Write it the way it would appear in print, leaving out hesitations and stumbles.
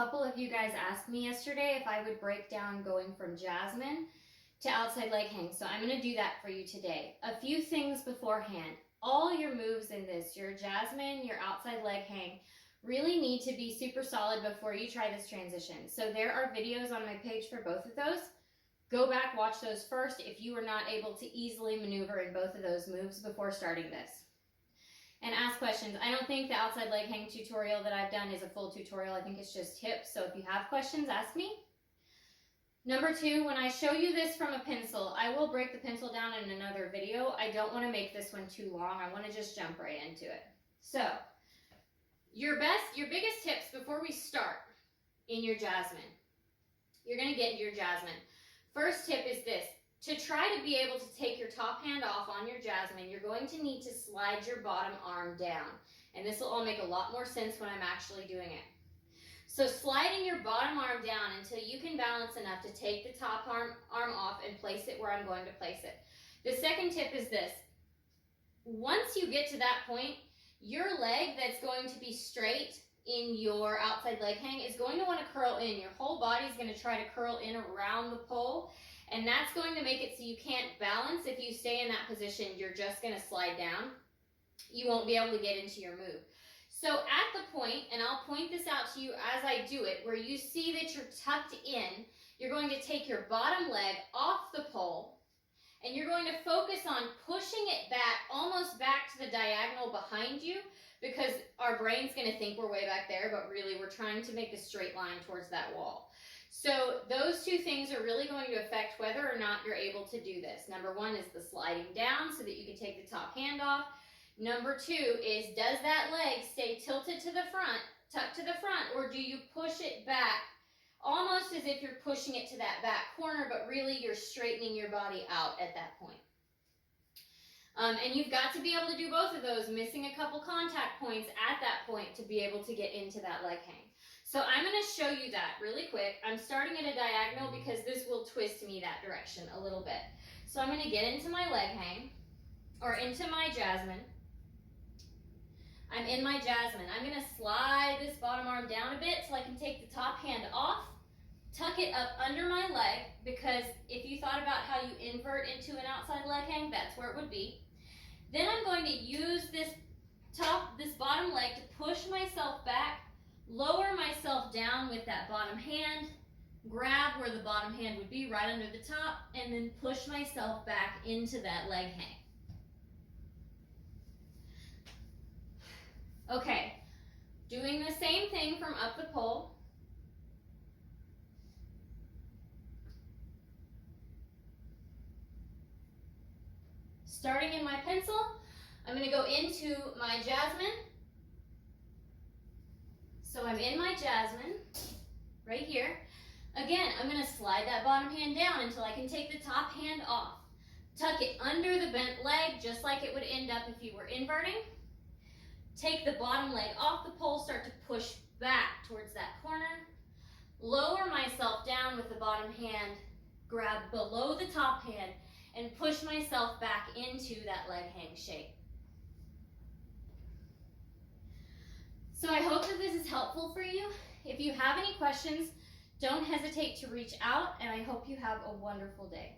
couple of you guys asked me yesterday if I would break down going from Jasmine to outside leg hang. So I'm going to do that for you today. A few things beforehand. All your moves in this, your Jasmine, your outside leg hang, really need to be super solid before you try this transition. So there are videos on my page for both of those. Go back, watch those first if you were not able to easily maneuver in both of those moves before starting this. And ask questions. I don't think the outside leg hang tutorial that I've done is a full tutorial. I think it's just hips. So if you have questions, ask me. Number two, when I show you this from a pencil, I will break the pencil down in another video. I don't want to make this one too long. I want to just jump right into it. So your biggest tips before we start in your Jasmine. You're going to get into your Jasmine. First tip is this. To try to be able to take your top hand off on your Jasmine, you're going to need to slide your bottom arm down. And this will all make a lot more sense when I'm actually doing it. So sliding your bottom arm down until you can balance enough to take the top arm off and place it where I'm going to place it. The second tip is this. Once you get to that point, your leg that's going to be straight in your outside leg hang is going to want to curl in. Your whole body is going to try to curl in around the pole. And that's going to make it so you can't balance. If you stay in that position, you're just going to slide down. You won't be able to get into your move. So at the point, and I'll point this out to you as I do it, where you see that you're tucked in, you're going to take your bottom leg off the pole, and you're going to focus on pushing it back, almost back to the diagonal behind you, because our brain's going to think we're way back there, but really we're trying to make a straight line towards that wall. So those two things are really going to affect whether or not you're able to do this. Number one is the sliding down so that you can take the top hand off. Number two is, does that leg stay tilted to the front, tucked to the front, or do you push it back almost as if you're pushing it to that back corner, but really you're straightening your body out at that point. And you've got to be able to do both of those, missing a couple contact points at that point to be able to get into that leg hang. So I'm going to show you that really quick. I'm starting at a diagonal because this will twist me that direction a little bit. So I'm going to get into my leg hang, or into my Jasmine. I'm in my Jasmine. I'm going to slide this bottom arm down a bit so I can take the top hand off, tuck it up under my leg, because if you thought about how you invert into an outside leg hang, that's where it would be. Then I'm going to use this bottom leg to push myself back, lower myself down with that bottom hand, grab where the bottom hand would be right under the top, and then push myself back into that leg hang. Okay, doing the same thing from up the pole. Starting in my pencil, I'm going to go into my Jasmine. So I'm in my Jasmine, right here. Again, I'm going to slide that bottom hand down until I can take the top hand off. Tuck it under the bent leg, just like it would end up if you were inverting. Take the bottom leg off the pole, start to push back towards that corner. Lower myself down with the bottom hand, grab below the top hand, and push myself back into that leg hang shape. So I hope that this is helpful for you. If you have any questions, don't hesitate to reach out, and I hope you have a wonderful day.